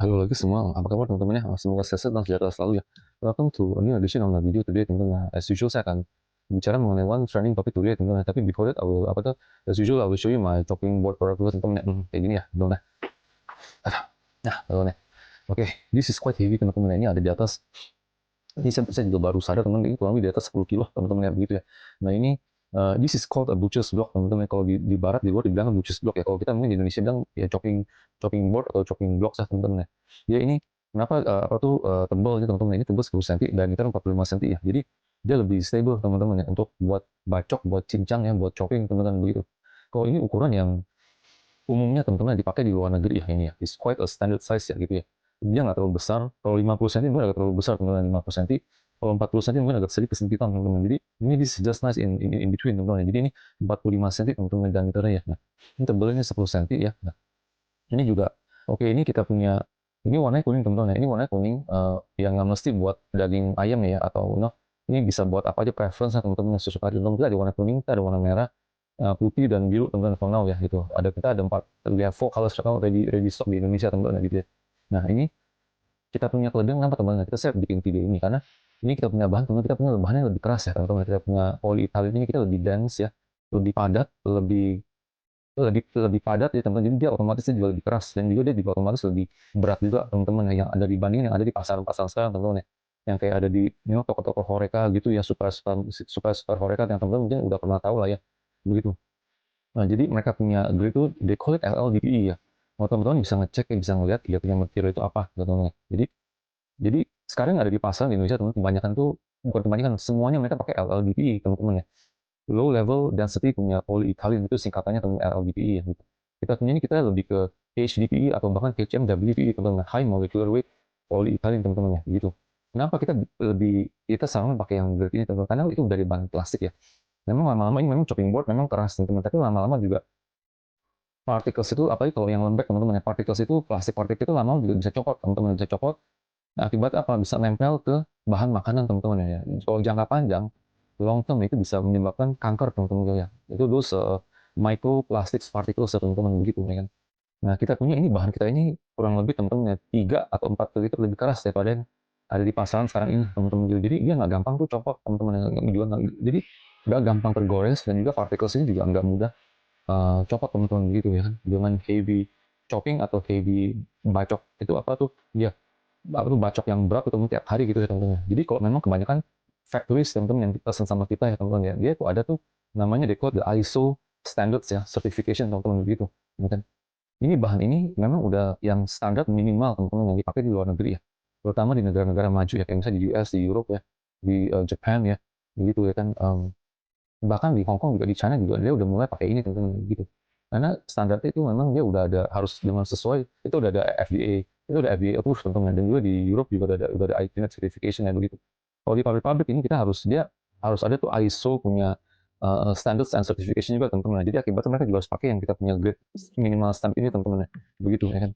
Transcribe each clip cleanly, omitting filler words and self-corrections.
Halo lagi semua, apa kabar teman-teman ya? Semoga sehat dan sejahtera selalu ya. Welcome to a new edition of my video today teman-teman. As usual saya akan bicara mengenai one trending topic today teman-teman. Tapi before that, as usual I will show you my chopping board product dulu teman-teman. Kayak gini ya, belum nah. Nah, belum nih. Oke, this is quite heavy teman-teman. Ini ada di atas. Ini saya juga baru sadar teman-teman, ini kurang lebih di atas 10 kilo teman-teman ya begitu ya. Nah ini this is called a butcher's block teman-teman. Kalau di barat di luar dibilang butcher's block ya. Kalau kita mungkin di Indonesia bilang ya chopping board atau chopping block ya teman-teman ya. Ya ini kenapa tebal gitu teman-teman. Ini tebal 10 cm dan diameter 45 cm ya. Jadi dia lebih stable teman-teman ya untuk buat bacok, buat cincang ya, buat chopping teman-teman begitu. Kalau ini ukuran yang umumnya teman-teman dipakai di luar negeri ya ini ya. It's quite a standard size ya gitu ya. Dia nggak terlalu besar. Kalau 50 cm mungkin agak terlalu besar teman-teman 50 cm. Kalau 40 cm mungkin agak sedikit kesempitan teman-teman. Jadi ini this is just nice in between teman-teman. Jadi ini 45 cm teman-teman diameternya ya. Nah, ini tebalnya 10 cm ya. Nah, ini juga oke ini kita punya ini warnanya kuning teman-teman ya. Ini warnanya kuning yang nggak mesti buat daging ayam ya atau ini bisa buat apa aja preference teman-teman sesuka teman-teman. Kita ada warna kuning, kita ada warna merah, putih dan biru teman-teman for now ya gitu. Kita ada we have 4 colors sekarang ready stock di Indonesia teman-teman gitu ya. Nah ini kita punya kelebihan kenapa teman-teman kita share bikin video ini karena ini kita punya bahan teman kita punya bahannya lebih keras ya teman-teman. Kita punya polyethylene ini kita lebih dense ya, lebih padat, lebih padat ya teman-teman. Jadi dia otomatis juga lebih keras dan juga dia juga otomatis lebih berat juga teman-teman yang ada dibandingin yang ada di pasar-pasar sekarang teman-teman ya. Yang kayak ada di toko-toko Horeca gitu ya, super Horeca yang teman-teman mungkin udah pernah tahu lah ya begitu. Nah, jadi mereka punya grade itu they call it LLDPE ya. Mau teman-teman bisa ngecek, bisa ngelihat dia punya material itu apa, gitu teman-teman. Jadi sekarang yang ada di pasar di Indonesia teman-teman kebanyakan tuh bukan kebanyakan semuanya mereka pakai LLDPE teman-teman ya. Low level density punya polyethylene itu singkatannya teman LLDPE ya. Gitu. Kita punya ini kita lebih ke HDPE atau bahkan HMWPE teman-teman, high molecular weight polyethylene teman-teman ya, gitu. Kenapa kita selalu pakai yang grade ini teman-teman? Karena itu dari bahan plastik ya. Memang lama-lama ini memang chopping board memang keras teman-teman, tapi lama-lama juga particles itu apalagi kalau yang lembek teman-teman ya, particles itu plastik partikel itu lama-lama juga bisa copot teman-teman, bisa copot. Nah, akibat apa? Bisa nempel ke bahan makanan teman-teman ya. Kalau jangka panjang, long term itu bisa menyebabkan kanker teman-teman ya. Itu those microplastics particles ya, teman-teman begitu ya kan. Nah, kita punya ini bahan kita ini kurang lebih teman-teman ya 3 atau 4 kali lipat lebih keras daripada yang ada di pasaran sekarang ini teman-teman gitu. Jadi dia nggak gampang tuh copot teman-teman juga jadi nggak gampang tergores dan juga particles ini juga nggak mudah copot teman-teman gitu ya kan. Dengan heavy chopping atau heavy bacok itu apa tuh? Ya, apa tuh bacok yang berat itu tiap hari gitu ya teman-teman. Jadi kalau memang kebanyakan factories teman-teman yang pesan sama kita ya teman-teman ya, dia tuh ada tuh namanya the ISO standards ya, certification teman-teman begitu. Ya kan? Ini bahan ini memang udah yang standar minimal teman-teman yang dipakai di luar negeri ya. Terutama di negara-negara maju ya, kayak misalnya di US, di Europe ya, di Japan ya, begitu ya kan. Bahkan di Hong Kong juga di China juga dia udah mulai pakai ini teman-teman gitu. Karena standarnya itu memang dia udah ada harus dengan sesuai itu udah ada FDA, itu udah FDA approved teman-teman dan juga di Europe juga udah ada ITNet certification ya begitu. Kalau di pabrik-pabrik ini kita dia harus ada tuh ISO punya standards and certification juga teman-teman. Jadi akibatnya mereka juga harus pakai yang kita punya grade minimal stamp ini teman-teman ya. Begitu ya kan.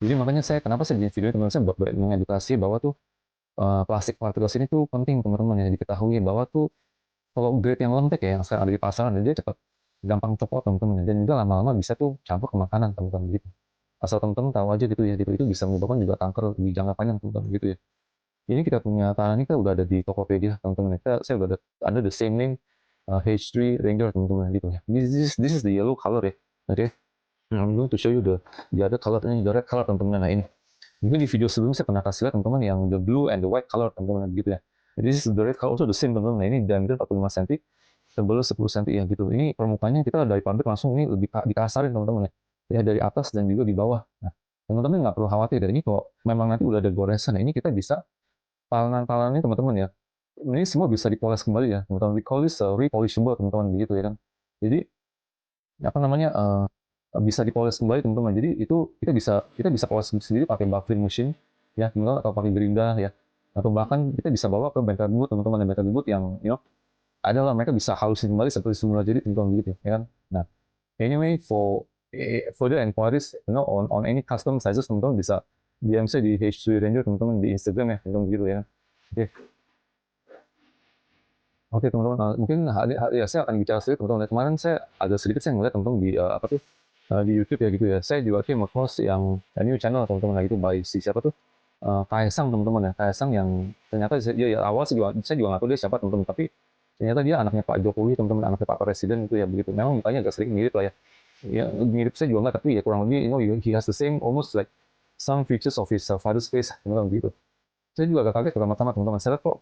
Jadi makanya kenapa saya bikin video ini teman-teman saya buat mengedukasi bahwa tuh plastik particles ini tuh penting teman-teman ya diketahui bahwa tuh kalau grade yang lembek ya, yang sekarang ada di pasaran, dia cepat gampang copot teman-teman. Dan juga lama-lama bisa tuh campur ke makanan teman-teman gitu. Asal teman-teman tahu aja gitu ya, gitu itu bisa menyebabkan juga kanker di jangka panjang teman-teman gitu ya. Ini kita punya tangan ini kita udah ada di Tokopedia teman-teman. Saya udah ada the same name H3 Ranger teman-teman gitu ya. This is the yellow color ya. Oke. Nah, I'm going to show you the other color ini, the red color teman-teman. Nah ini. Mungkin di video sebelumnya saya pernah kasih lihat teman-teman yang the blue and the white color teman-teman gitu ya. Jadi this is the red color also the same teman-teman. Nah ini diameter 45 cm, tebal 10 cm ya gitu. Ini permukaannya kita dari pabrik langsung ini lebih dikasarin teman-teman ya. Ya dari atas dan juga di bawah. Nah, teman-teman nggak perlu khawatir ya. Ini kalau memang nanti udah ada goresan, ini kita bisa palanan-palanan ini teman-teman ya. Ini semua bisa dipoles kembali ya, teman-teman. We call this repolishable teman-teman begitu ya kan. Jadi apa namanya bisa dipoles kembali teman-teman. Jadi itu kita bisa poles sendiri pakai buffering machine ya, atau pakai gerinda ya. Atau bahkan kita bisa bawa ke bengkel bubut teman-teman, bengkel bubut yang ada lah mereka bisa halusin kembali seperti semula jadi teman-teman gitu ya kan. Nah, anyway for further inquiries on any custom sizes teman-teman bisa DM saya di H2 Ranger teman-teman di Instagram ya teman-teman gitu ya. Oke. Oke teman-teman, mungkin ya saya akan bicara sedikit teman-teman. Kemarin saya agak sedikit saya ngeliat teman-teman di apa tuh di YouTube ya gitu ya. Saya juga came across yang new channel teman-teman itu by si siapa tuh Kaesang teman-teman ya. Kaesang yang ternyata dia ya, awal saya juga nggak tahu dia siapa teman-teman, tapi ternyata dia anaknya Pak Jokowi teman-teman, anaknya Pak Presiden itu ya begitu. Memang mukanya agak sedikit mirip lah ya. Ya mirip saya juga nggak, tapi ya kurang lebih he has the same almost like some features of his father's face teman-teman gitu. Saya juga agak kaget pertama-tama teman-teman. Saya lihat kok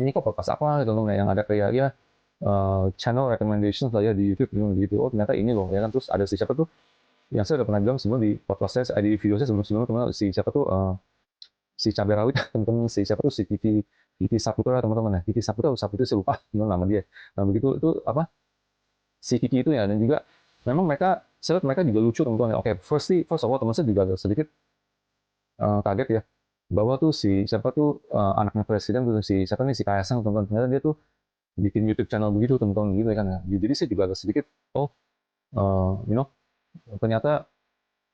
ini kok podcast apa gitu loh yang ada kayak ya channel recommendations lah ya di YouTube gitu. Oh ternyata ini loh ya kan. Terus ada si siapa tuh yang saya udah pernah bilang sebelum di podcast saya, di video saya sebelum-sebelumnya teman si siapa tuh si cabai rawit teman-teman, si siapa tuh si Titi Saputra teman-teman ya. Titi Saputra atau Saputra saya lupa gimana nama dia. Nah begitu itu apa si Kiki itu ya, dan juga memang mereka saya lihat mereka juga lucu teman-teman ya. Oke, first of all teman saya juga agak sedikit kaget ya bahwa tuh si siapa tuh anaknya presiden tuh si siapa nih si Kaisang teman-teman, ternyata dia tuh bikin YouTube channel begitu teman-teman gitu ya kan ya. Jadi saya juga agak sedikit oh you know ternyata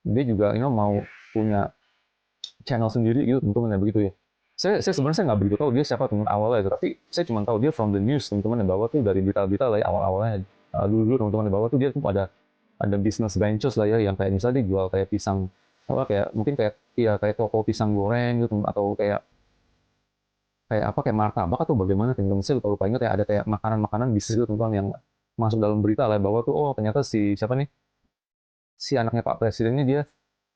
dia juga mau punya channel sendiri gitu teman-teman ya begitu ya. Saya sebenarnya saya nggak begitu tahu dia siapa teman awalnya itu, tapi saya cuma tahu dia from the news teman-teman ya, bahwa tuh dari berita-berita lah ya awal-awalnya dulu teman-teman ya, bahwa tuh dia tuh ada business ventures lah ya, yang kayak misalnya dia jual kayak pisang apa kayak mungkin kayak iya kayak toko pisang goreng gitu, atau kayak kayak apa kayak martabak atau bagaimana teman-teman, saya lupa ingat ya, ada kayak makanan-makanan bisnis itu teman-teman yang masuk dalam berita lah bahwa tuh oh ternyata si siapa nih si anaknya Pak Presiden ini dia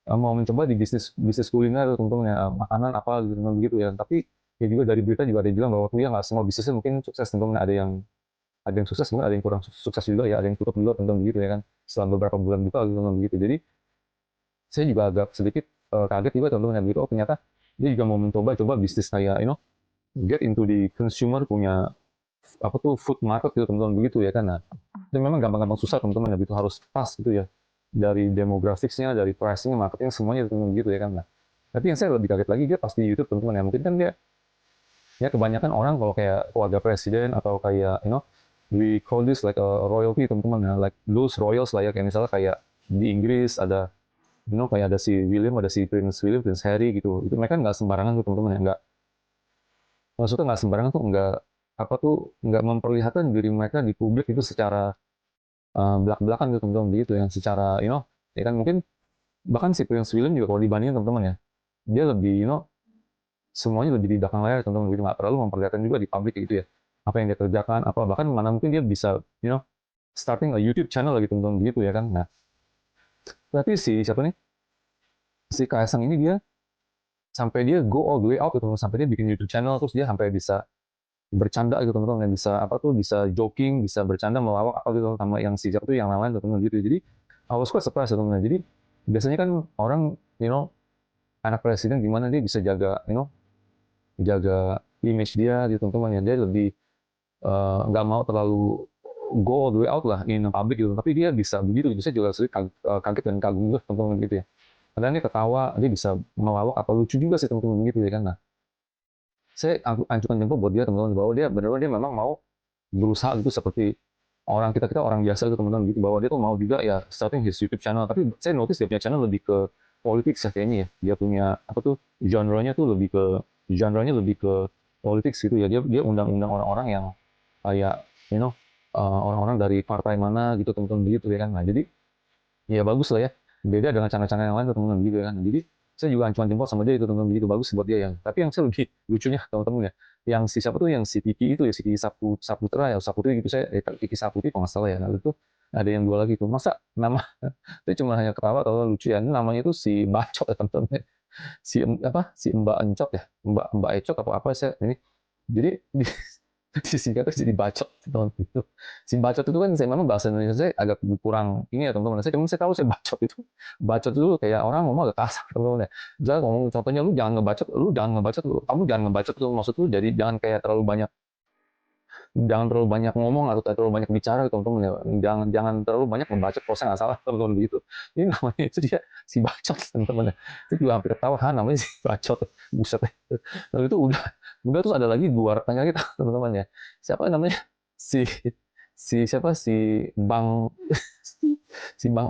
mau mencoba di bisnis bisnis kuliner teman-teman ya, makanan apa gitu begitu ya. Tapi ya juga dari berita juga ada yang bilang bahwa ya nggak semua bisnisnya mungkin sukses teman-teman, ada yang sukses mungkin ada yang kurang sukses juga ya, ada yang tutup dulu teman-teman begitu ya kan setelah beberapa bulan buka gitu teman-teman begitu. Jadi saya juga agak sedikit kaget juga teman-teman yang begitu, oh ternyata dia juga mau mencoba bisnis kayak get into the consumer punya apa tuh food market gitu teman-teman begitu ya kan. Nah itu memang gampang-gampang susah teman-teman ya, itu harus pas gitu ya, dari demografiknya, dari pricing, marketing semuanya teman-teman gitu ya kan. Nah tapi yang saya lebih kaget lagi dia pas di YouTube teman-teman ya, mungkin kan dia ya kebanyakan orang kalau kayak keluarga presiden atau kayak we call this like a royalty teman-teman ya, like those royals lah ya, kayak misalnya kayak di Inggris ada kayak ada si William, ada si Prince William, Prince Harry gitu, itu mereka nggak sembarangan tuh teman-teman ya, nggak maksudnya nggak sembarangan tuh, nggak apa tuh nggak memperlihatkan diri mereka di publik itu secara belak-belakan gitu teman-teman begitu, yang secara ya kan mungkin bahkan si Prince William juga kalau dibandingin teman-teman ya, dia lebih semuanya lebih di belakang layar teman-teman begitu, nggak terlalu memperlihatkan juga di publik gitu ya apa yang dia kerjakan apa, bahkan mana mungkin dia bisa starting a YouTube channel lagi teman-teman begitu ya kan. Nah tapi si siapa nih si Kaisang ini dia sampai dia go all the way out gitu, sampai dia bikin YouTube channel, terus dia sampai bisa bercanda gitu teman-teman, yang bisa apa tuh bisa joking, bisa bercanda melawak apa gitu sama yang si siapa tuh yang lain teman-teman gitu. Jadi I was quite surprised teman-teman. Jadi biasanya kan orang anak presiden gimana dia bisa jaga jaga image dia gitu teman-teman ya, dia lebih nggak mau terlalu go all the way out lah in public gitu, tapi dia bisa begitu gitu. Saya juga sedikit kaget dan kagum juga teman-teman gitu ya, kadang dia ketawa, dia bisa melawak apa lucu juga sih teman-teman gitu ya kan. Nah saya ancurkan jempol buat dia teman-teman, bahwa dia benar-benar dia memang mau berusaha gitu seperti orang kita orang biasa gitu teman-teman gitu, bahwa dia tuh mau juga ya starting his YouTube channel. Tapi saya notice dia punya channel lebih ke politik ya kayaknya ya, dia punya apa tuh genre-nya lebih ke politik gitu ya, dia undang-undang orang-orang yang kayak orang-orang dari partai mana gitu teman-teman begitu ya kan. Nah jadi ya bagus lah ya, beda dengan channel-channel yang lain tuh teman-teman gitu kan. Jadi saya juga acuan jempol sama dia itu teman-teman begitu, bagus buat dia yang. Tapi yang saya lebih lucunya teman-teman ya, yang si siapa tuh yang si Tiki itu ya, si Tiki Saputra ya, Saputri gitu, saya Tiki Saputri kalau nggak salah ya. Lalu itu ada yang dua lagi tuh, masa nama saya cuma hanya ketawa kalau lucu ya, ini namanya itu si Bacot ya teman-teman, si apa si Mbak Encot ya, Mbak Ecot apa saya ini. Jadi disingkatnya jadi bacot teman itu. Si bacot itu kan saya memang bahasa Indonesia saya agak kurang ini ya teman-teman. Saya tahu saya bacot itu kayak orang ngomong agak kasar teman-teman ya. Misalnya ngomong contohnya lu jangan ngebacot lu, kamu jangan ngebacot lu, maksud lu jadi jangan terlalu banyak ngomong atau terlalu banyak bicara teman-teman ya. Jangan terlalu banyak membaca kalau saya nggak salah teman-teman begitu. Ini namanya itu dia si bacot teman-teman ya. Itu juga hampir ketawa, namanya si bacot. Buset. Lalu itu udah terus ada lagi dua rekannya kita teman-teman ya. Siapa namanya? Si siapa si Bang si Bang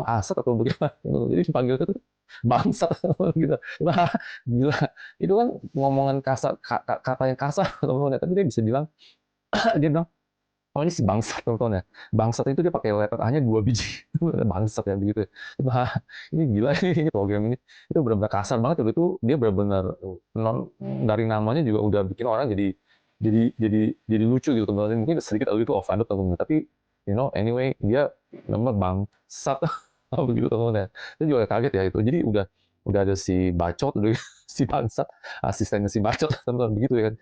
Asad atau bagaimana. Jadi dipanggil itu bangsat gitu. Nah, gila. Itu kan ngomongan kasar, kata yang kasar teman-teman ya. Tapi dia bisa bilang dia bilang oh ini si bangsat teman-teman ya. Bangsat itu dia pakai letter A-nya 2 biji. Bangsat ya begitu. Nah, ini gila ini program ini. Itu benar-benar kasar banget itu dia benar-benar dari namanya juga udah bikin orang jadi lucu gitu teman-teman. Mungkin sedikit itu offended teman-teman, tapi anyway dia nama bangsat begitu teman-teman ya. Saya juga kaget ya itu. Jadi udah ada si bacot, udah si bangsat, asistennya si bacot teman-teman begitu ya kan.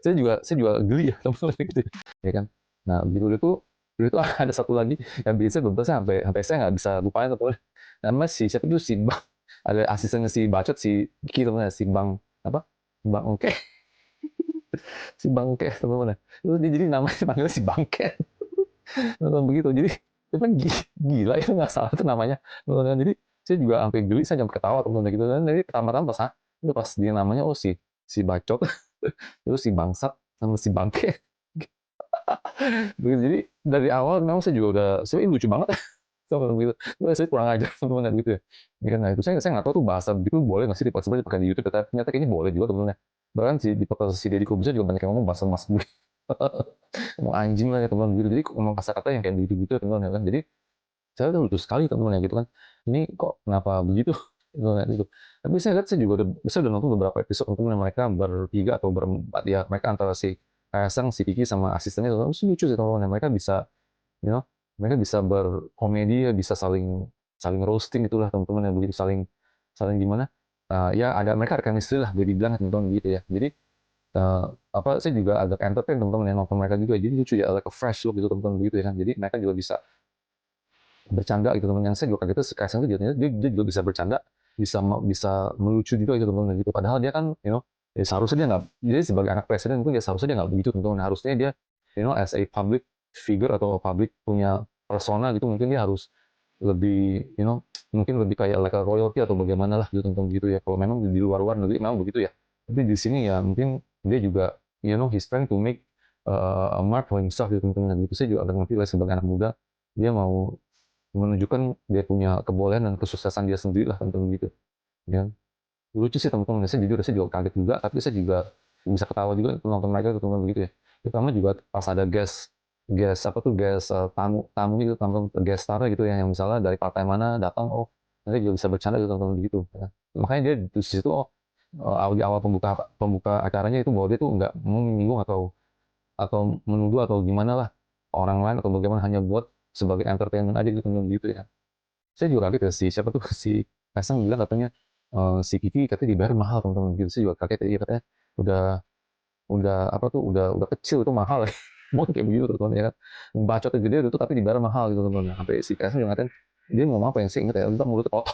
Saya juga geli ya teman-teman gitu ya kan. Nah, dulu itu ada satu lagi yang biasa beberapa sampai sampai saya nggak bisa lupain atau namanya siapa itu si Bang, ada asistennya si Bacot si Kiki teman si Bang apa Bang Oke si Bang Oke teman-teman itu dia jadi namanya panggilnya si Bangke teman begitu jadi itu kan gila itu nggak salah itu namanya teman jadi saya juga sampai geli saya jam ketawa teman-teman gitu dan jadi pertama-tama itu pas dia namanya oh si Bacot terus si Bangsat sama si Bangke. Begitu, jadi dari awal memang saya juga udah sebenarnya lucu banget sama gitu. Cuma saya kurang ajar teman-teman gitu ya. Ya kan, nah itu saya nggak tahu tuh bahasa begitu boleh nggak sih sebenarnya dipakai di YouTube, tapi ternyata kayaknya boleh juga teman-teman ya. Bahkan di podcast si Deddy Corbuzier juga banyak yang ngomong bahasa mas gue. Ngomong anjing lah ya teman-teman gitu. Jadi ngomong kata-kata yang kayak gitu-gitu ya teman-teman ya kan. Jadi saya udah lucu sekali teman-teman ya gitu kan. Ini kok kenapa begitu? Gitu. Tapi saya lihat saya udah nonton beberapa episode teman mereka bertiga atau berempat ya mereka antara si Kaisang, si Kiki sama asistennya itu lucu sih teman-teman. Mereka bisa, you know, mereka bisa berkomedi, ya, bisa saling saling roasting itulah teman-teman yang begitu saling saling gimana? Ya ada mereka ada chemistry lah, boleh dibilang teman-teman gitu ya. Jadi apa saya juga agak entertain teman-teman yang nonton mereka juga. Jadi lucu ya, like a fresh look gitu teman-teman begitu ya kan. Jadi mereka juga bisa bercanda gitu teman. Yang saya juga kaget itu Kaisang itu dia juga bisa bercanda, bisa bisa melucu juga gitu teman-teman gitu. Padahal dia kan, ya seharusnya dia nggak, jadi sebagai anak presiden mungkin ya seharusnya dia nggak begitu teman-teman. Harusnya dia, as a public figure atau public punya persona gitu, mungkin dia harus lebih, mungkin lebih kayak like a royalty atau bagaimana lah gitu teman-teman gitu ya. Kalau memang di luar-luar negeri memang begitu ya. Tapi di sini ya mungkin dia juga, he's trying to make a mark for himself gitu teman-teman gitu. Saya juga agak ngerti lah sebagai anak muda, dia mau menunjukkan dia punya kebolehan dan kesuksesan dia sendiri lah teman-teman gitu. Ya. Lucu sih teman-teman, saya juga kaget juga, tapi saya juga bisa ketawa juga nonton mereka teman-teman begitu ya. Terutama juga pas ada guest guest apa tuh guest tamu tamu gitu teman-teman guest star gitu ya yang misalnya dari partai mana datang oh nanti juga bisa bercanda gitu teman-teman begitu ya. Makanya dia di situ di awal pembuka pembuka acaranya itu bahwa dia tuh nggak mau menyinggung atau menuduh atau gimana lah orang lain atau bagaimana hanya buat sebagai entertainment aja gitu teman-teman gitu ya. Saya juga kaget ya siapa tuh si Kaisang bilang katanya si Kiki katanya dibayar mahal teman-teman gitu. Saya juga kaget ya katanya udah apa tuh udah kecil itu mahal ya. Mau kayak begitu teman-teman ya kan. Bacotnya gede itu tapi dibayar mahal gitu teman-teman. Sampai si Kaisang juga ngatain dia ngomong apa yang saya ingat ya, entah mulut kotor,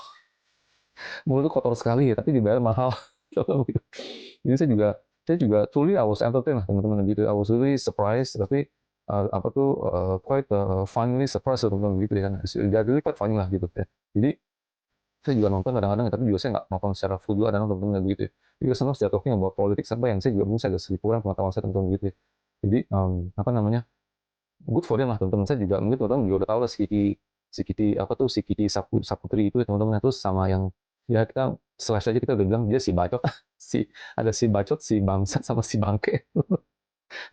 mulut kotor sekali ya, tapi dibayar mahal. Gitu. Jadi saya juga truly I was entertained lah teman-teman gitu. I was really surprised tapi apa tuh quite funny surprise teman-teman gitu ya kan. Jadi quite funny lah gitu ya. Jadi saya juga nonton kadang-kadang tapi juga saya nggak nonton secara full juga kadang nonton gitu ya. Juga senang setiap talking about politik sampai yang saya juga mungkin agak sedikit kurang pengetahuan saya tentang gitu ya. Jadi apa namanya good for them lah teman-teman. Saya juga mungkin teman-teman juga udah tahu lah si Kiti apa tuh si Kiti Saputri itu ya, teman-teman terus sama yang ya kita slash aja kita udah bilang dia si bacot ada si bacot si bangsat sama si bangke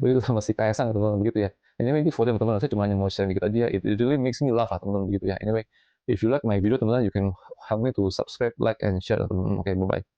begitu sama si Kaisang teman-teman begitu ya. Anyway ini for them teman-teman saya cuma mau share dikit aja it really makes me laugh lah teman-teman begitu ya. Anyway if you like my video teman-teman you can help me to subscribe like and share teman-teman. Oke bye bye.